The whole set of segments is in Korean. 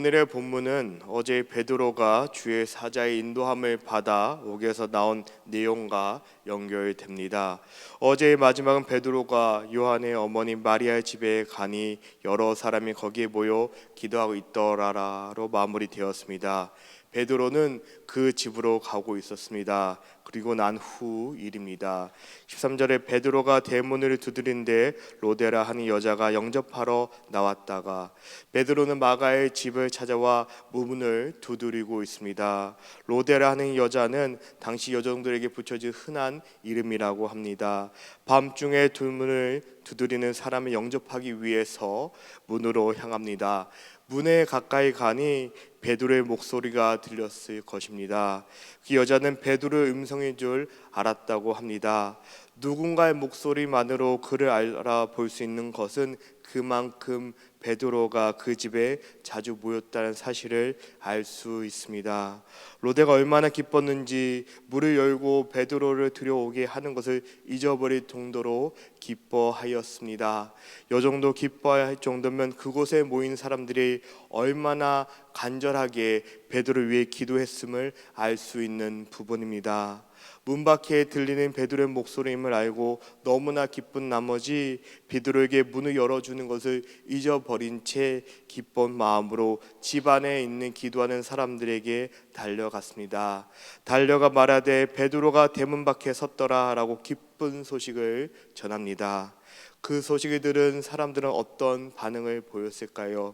오늘의 본문은 어제 베드로가 주의 사자의 인도함을 받아 옥에서 나온 내용과 연결됩니다. 어제의 마지막은 베드로가 요한의 어머니 마리아의 집에 가니 여러 사람이 거기에 모여 기도하고 있더라라로 마무리되었습니다. 베드로는 그 집으로 가고 있었습니다. 그리고 난 후 일입니다. 13절에 베드로가 대문을 두드린데 로데라 하는 여자가 영접하러 나왔다가 베드로는 마가의 집을 찾아와 문을 두드리고 있습니다. 로데라 하는 여자는 당시 여종들에게 붙여진 흔한 이름이라고 합니다. 밤중에 문을 두드리는 사람을 영접하기 위해서 문으로 향합니다. 문에 가까이 가니 베드로의 목소리가 들렸을 것입니다. 그 여자는 베드로의 음성인 줄 알았다고 합니다. 누군가의 목소리만으로 그를 알아볼 수 있는 것은 그만큼 베드로가 그 집에 자주 모였다는 사실을 알 수 있습니다. 로데가 얼마나 기뻤는지 문을 열고 베드로를 들여오게 하는 것을 잊어버릴 정도로 기뻐하였습니다. 이 정도 기뻐할 정도면 그곳에 모인 사람들이 얼마나 간절하게 베드로를 위해 기도했음을 알 수 있는 부분입니다. 문 밖에 들리는 베드로의 목소리임을 알고 너무나 기쁜 나머지 베드로에게 문을 열어주는 것을 잊어버린 채 기쁜 마음으로 집 안에 있는 기도하는 사람들에게 달려갔습니다. 달려가 말하되 베드로가 대문 밖에 섰더라 라고 기쁜 소식을 전합니다. 그 소식을 들은 사람들은 어떤 반응을 보였을까요?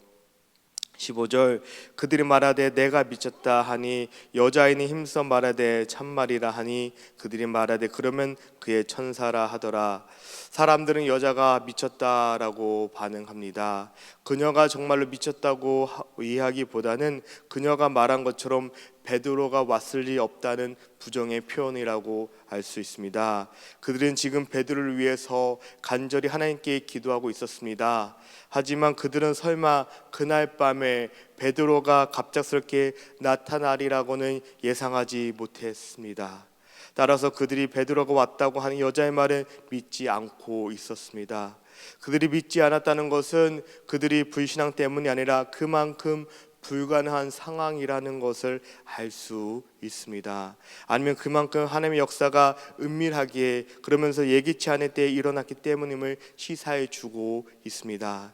15절 그들이 말하되 내가 미쳤다 하니 여자인이 힘써 말하되 참말이라 하니 그들이 말하되 그러면 그의 천사라 하더라. 사람들은 여자가 미쳤다라고 반응합니다. 그녀가 정말로 미쳤다고 이해하기보다는 그녀가 말한 것처럼 베드로가 왔을 리 없다는 부정의 표현이라고 알 수 있습니다. 그들은 지금 베드로를 위해서 간절히 하나님께 기도하고 있었습니다. 하지만 그들은 설마 그날 밤에 베드로가 갑작스럽게 나타나리라고는 예상하지 못했습니다. 따라서 그들이 베드로가 왔다고 하는 여자의 말을 믿지 않고 있었습니다. 그들이 믿지 않았다는 것은 그들이 불신앙 때문이 아니라 그만큼 불가능한 상황이라는 것을 알 수 있습니다. 아니면 그만큼 하나님의 역사가 은밀하게 그러면서 예기치 않을 때 일어났기 때문임을 시사해 주고 있습니다.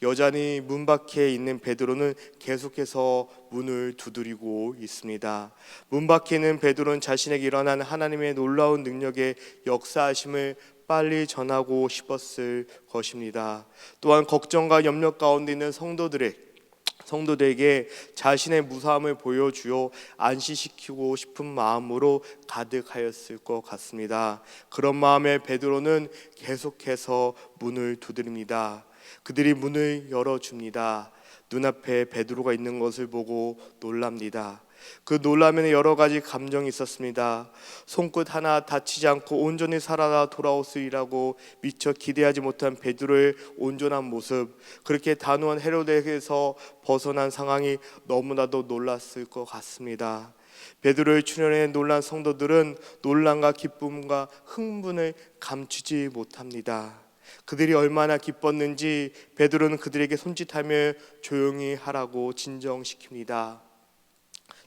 여전히 문 밖에 있는 베드로는 계속해서 문을 두드리고 있습니다. 문 밖에 있는 베드로는 자신에게 일어난 하나님의 놀라운 능력의 역사하심을 빨리 전하고 싶었을 것입니다. 또한 걱정과 염려 가운데 있는 성도들에게 자신의 무사함을 보여주어 안심시키고 싶은 마음으로 가득하였을 것 같습니다. 그런 마음에 베드로는 계속해서 문을 두드립니다. 그들이 문을 열어줍니다. 눈앞에 베드로가 있는 것을 보고 놀랍니다. 그 놀라면 여러 가지 감정이 있었습니다. 손끝 하나 다치지 않고 온전히 살아 돌아오시리라고 미처 기대하지 못한 베드로의 온전한 모습, 그렇게 단호한 헤로데에게서 벗어난 상황이 너무나도 놀랐을 것 같습니다. 베드로의 출현에 놀란 성도들은 놀람과 기쁨과 흥분을 감추지 못합니다. 그들이 얼마나 기뻤는지 베드로는 그들에게 손짓하며 조용히 하라고 진정시킵니다.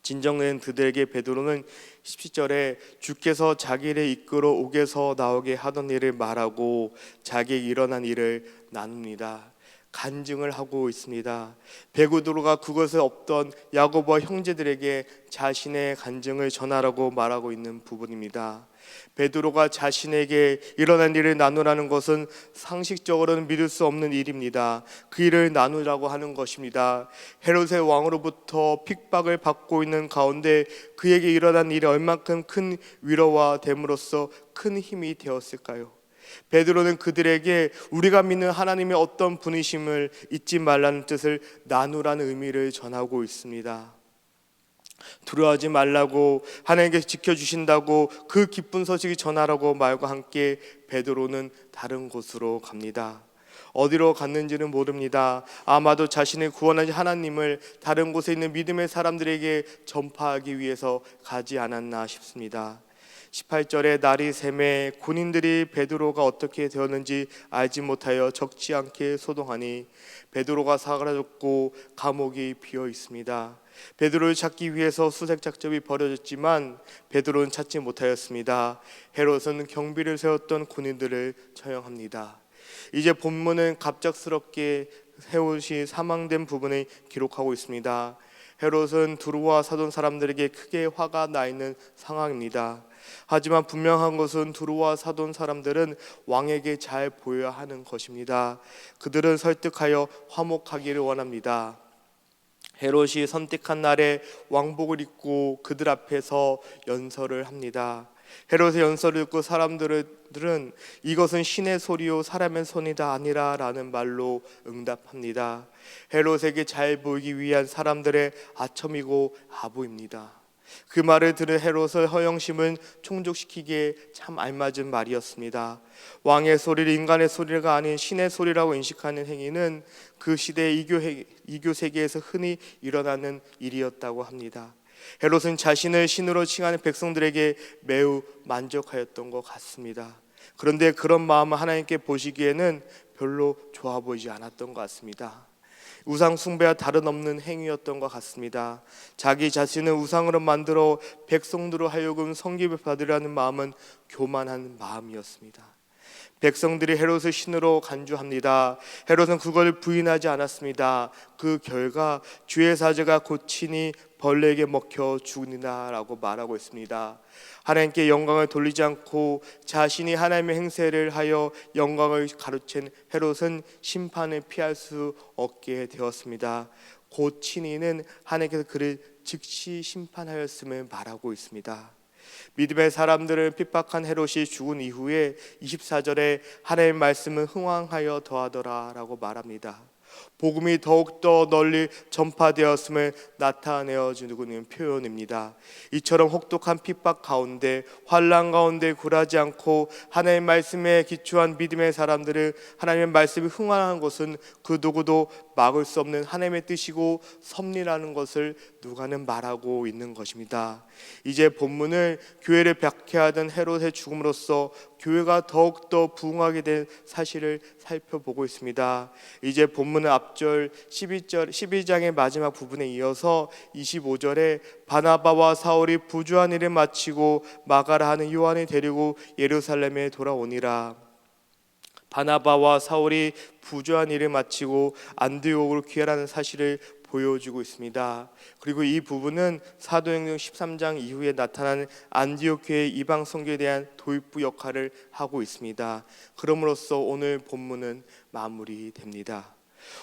진정된 그들에게 베드로는 17절에 주께서 자기를 이끌어 옥에서 나오게 하던 일을 말하고 자기에게 일어난 일을 나눕니다. 간증을 하고 있습니다. 베드로가 그것에 없던 야고보와 형제들에게 자신의 간증을 전하라고 말하고 있는 부분입니다. 베드로가 자신에게 일어난 일을 나누라는 것은 상식적으로는 믿을 수 없는 일입니다. 그 일을 나누라고 하는 것입니다. 헤롯의 왕으로부터 핍박을 받고 있는 가운데 그에게 일어난 일이 얼만큼 큰 위로와 됨으로써 큰 힘이 되었을까요? 베드로는 그들에게 우리가 믿는 하나님의 어떤 분이심을 잊지 말라는 뜻을 나누라는 의미를 전하고 있습니다. 두려워하지 말라고, 하나님께서 지켜주신다고 그 기쁜 소식이 전하라고 말과 함께 베드로는 다른 곳으로 갑니다. 어디로 갔는지는 모릅니다. 아마도 자신을 구원하신 하나님을 다른 곳에 있는 믿음의 사람들에게 전파하기 위해서 가지 않았나 싶습니다. 18절에 날이 새매 군인들이 베드로가 어떻게 되었는지 알지 못하여 적지 않게 소동하니 베드로가 사라졌고 감옥이 비어 있습니다. 베드로를 찾기 위해서 수색 작전이 벌어졌지만 베드로는 찾지 못하였습니다. 헤롯은 경비를 세웠던 군인들을 처형합니다. 이제 본문은 갑작스럽게 헤롯이 사망된 부분을 기록하고 있습니다. 헤롯은 두루와 사돈 사람들에게 크게 화가 나 있는 상황입니다. 하지만 분명한 것은 두루와 사돈 사람들은 왕에게 잘 보여야 하는 것입니다. 그들은 설득하여 화목하기를 원합니다. 헤롯이 선택한 날에 왕복을 입고 그들 앞에서 연설을 합니다. 헤롯의 연설을 듣고 사람들은 이것은 신의 소리요 사람의 손이다 아니라 라는 말로 응답합니다. 헤롯에게 잘 보이기 위한 사람들의 아첨이고 아부입니다. 그 말을 들은 헤롯의 허영심은 충족시키기에 참 알맞은 말이었습니다. 왕의 소리를 인간의 소리가 아닌 신의 소리라고 인식하는 행위는 그 시대의 이교 세계에서 흔히 일어나는 일이었다고 합니다. 헤롯은 자신을 신으로 칭하는 백성들에게 매우 만족하였던 것 같습니다. 그런데 그런 마음을 하나님께 보시기에는 별로 좋아 보이지 않았던 것 같습니다. 우상 숭배와 다름없는 행위였던 것 같습니다. 자기 자신을 우상으로 만들어 백성들로 하여금 섬김을 받으려는 마음은 교만한 마음이었습니다. 백성들이 헤롯을 신으로 간주합니다. 헤롯은 그걸 부인하지 않았습니다. 그 결과 주의 사자가 곧 친히 벌레에게 먹혀 죽으리라 라고 말하고 있습니다. 하나님께 영광을 돌리지 않고 자신이 하나님의 행세를 하여 영광을 가로챈 헤롯은 심판을 피할 수 없게 되었습니다. 곧 친히는 하나님께서 그를 즉시 심판하였음을 말하고 있습니다. 믿음의 사람들을 핍박한 헤롯이 죽은 이후에 24절에 하나님의 말씀은 흥왕하여 더하더라 라고 말합니다. 복음이 더욱더 널리 전파되었음을 나타내어 주는 표현입니다. 이처럼 혹독한 핍박 가운데 환난 가운데 굴하지 않고 하나님의 말씀에 기초한 믿음의 사람들을 하나님의 말씀이 흥황한 것은 그 누구도 막을 수 없는 하나님의 뜻이고 섭리라는 것을 누가는 말하고 있는 것입니다. 이제 본문을 교회를 박해하던 헤롯의 죽음으로써 교회가 더욱더 부흥하게 된 사실을 살펴보고 있습니다. 이제 본문은 앞절 12장의 마지막 부분에 이어서 25절에 바나바와 사울이 부주한 일을 마치고 마가라 하는 요한을 데리고 예루살렘에 돌아오니라. 바나바와 사울이 부주한 일을 마치고 안디옥으로 귀환하는 사실을 보여주고 있습니다. 그리고 이 부분은 사도행전 13장 이후에 나타나는 안디옥 교회의 이방 선교에 대한 도입부 역할을 하고 있습니다. 그럼으로써 오늘 본문은 마무리됩니다.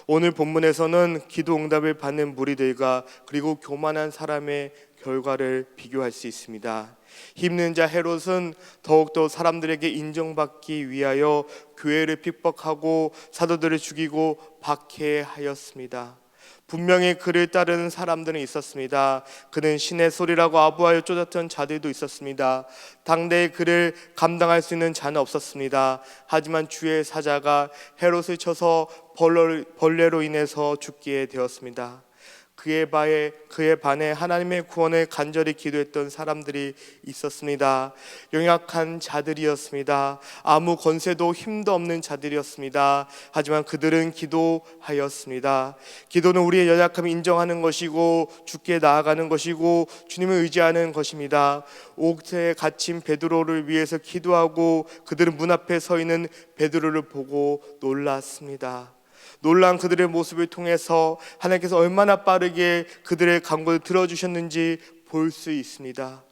오늘 본문에서는 기도 응답을 받는 무리들과 그리고 교만한 사람의 결과를 비교할 수 있습니다. 힘있는 자 헤롯은 더욱더 사람들에게 인정받기 위하여 교회를 핍박하고 사도들을 죽이고 박해하였습니다. 분명히 그를 따르는 사람들은 있었습니다. 그는 신의 소리라고 아부하여 쫓았던 자들도 있었습니다. 당대에 그를 감당할 수 있는 자는 없었습니다. 하지만 주의 사자가 헤롯을 쳐서 벌레로 인해서 죽게 되었습니다. 그에 반해 하나님의 구원을 간절히 기도했던 사람들이 있었습니다. 연약한 자들이었습니다. 아무 권세도 힘도 없는 자들이었습니다. 하지만 그들은 기도하였습니다. 기도는 우리의 연약함을 인정하는 것이고 주께 나아가는 것이고 주님을 의지하는 것입니다. 옥새에 갇힌 베드로를 위해서 기도하고 그들은 문 앞에 서 있는 베드로를 보고 놀랐습니다. 놀란 그들의 모습을 통해서 하나님께서 얼마나 빠르게 그들의 간구를 들어주셨는지 볼 수 있습니다.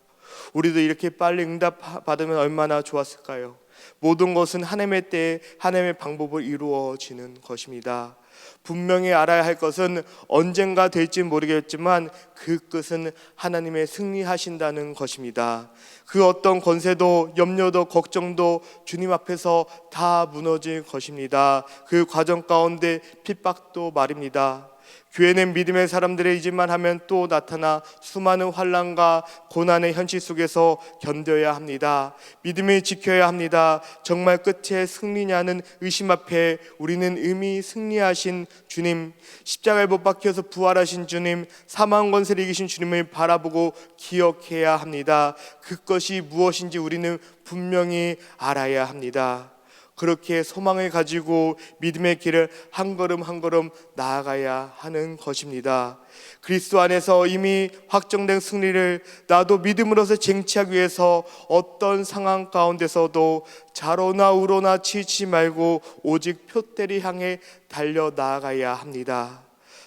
우리도 이렇게 빨리 응답 받으면 얼마나 좋았을까요? 모든 것은 하나님의 때에 하나님의 방법으로 이루어지는 것입니다. 분명히 알아야 할 것은 언젠가 될지 모르겠지만 그 끝은 하나님의 승리하신다는 것입니다. 그 어떤 권세도 염려도 걱정도 주님 앞에서 다 무너질 것입니다. 그 과정 가운데 핍박도 말입니다. 교회는 믿음의 사람들의 이짓만 하면 또 나타나 수많은 환난과 고난의 현실 속에서 견뎌야 합니다. 믿음을 지켜야 합니다. 정말 끝에 승리냐는 의심 앞에 우리는 이미 승리하신 주님, 십자가에 못 박혀서 부활하신 주님, 사망 권세를 이기신 주님을 바라보고 기억해야 합니다. 그것이 무엇인지 우리는 분명히 알아야 합니다. 그렇게 소망을 가지고 믿음의 길을 한 걸음 한 걸음 나아가야 하는 것입니다. 그리스도 안에서 이미 확정된 승리를 나도 믿음으로서 쟁취하기 위해서 어떤 상황 가운데서도 좌로나 우로나 치지 말고 오직 표대를 향해 달려 나아가야 합니다.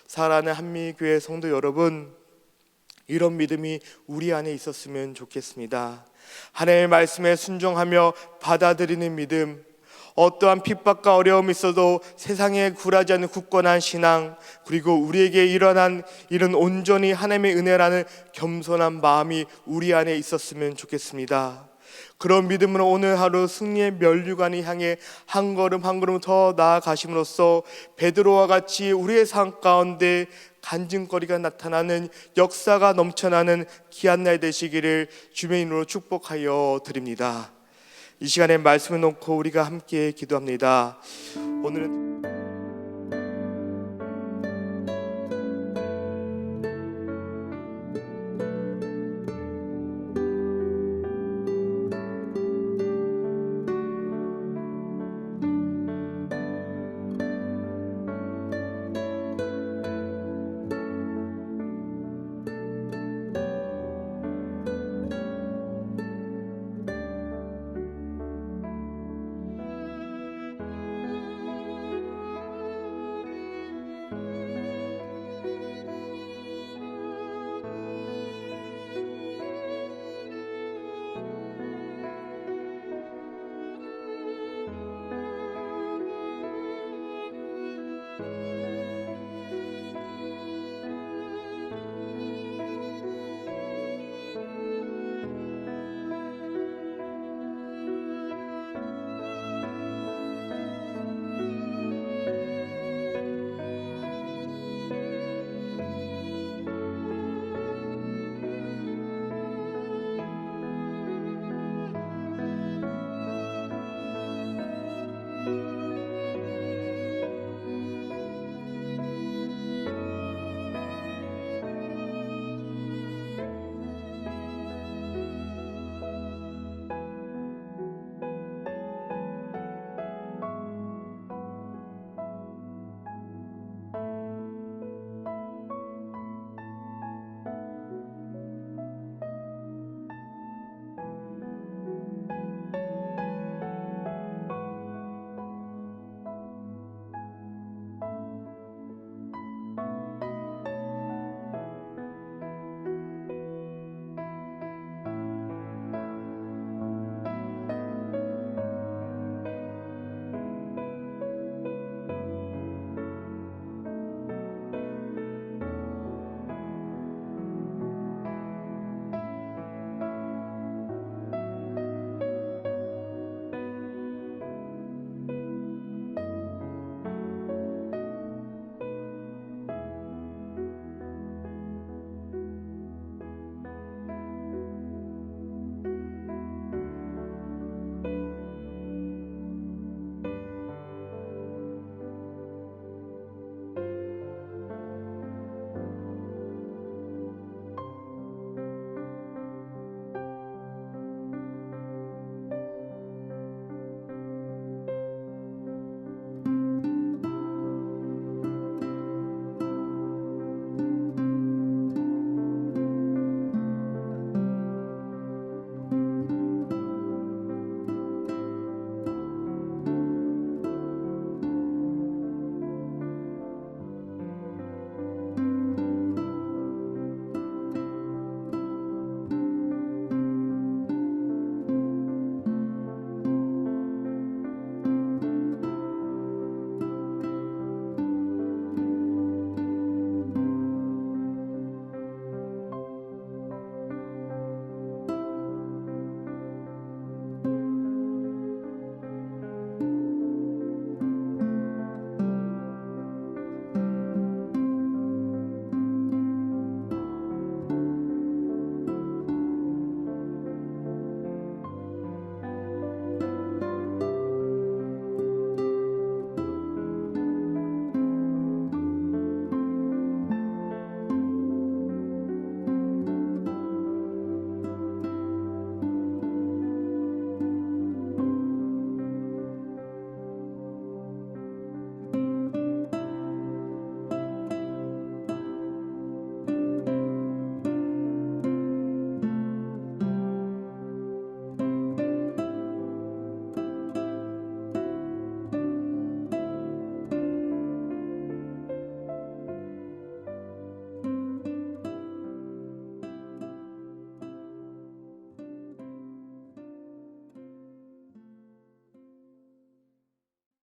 사랑하는 한미교회 성도 여러분, 이런 믿음이 우리 안에 있었으면 좋겠습니다. 하나님의 말씀에 순종하며 받아들이는 믿음, 어떠한 핍박과 어려움이 있어도 세상에 굴하지 않는 굳건한 신앙, 그리고 우리에게 일어난 일은 온전히 하나님의 은혜라는 겸손한 마음이 우리 안에 있었으면 좋겠습니다. 그런 믿음으로 오늘 하루 승리의 면류관을 향해 한 걸음 한 걸음 더 나아가심으로써 베드로와 같이 우리의 삶 가운데 간증거리가 나타나는 역사가 넘쳐나는 귀한 날 되시기를 주의 이름으로 축복하여 드립니다. 이 시간에 말씀을 놓고 우리가 함께 기도합니다. 오늘은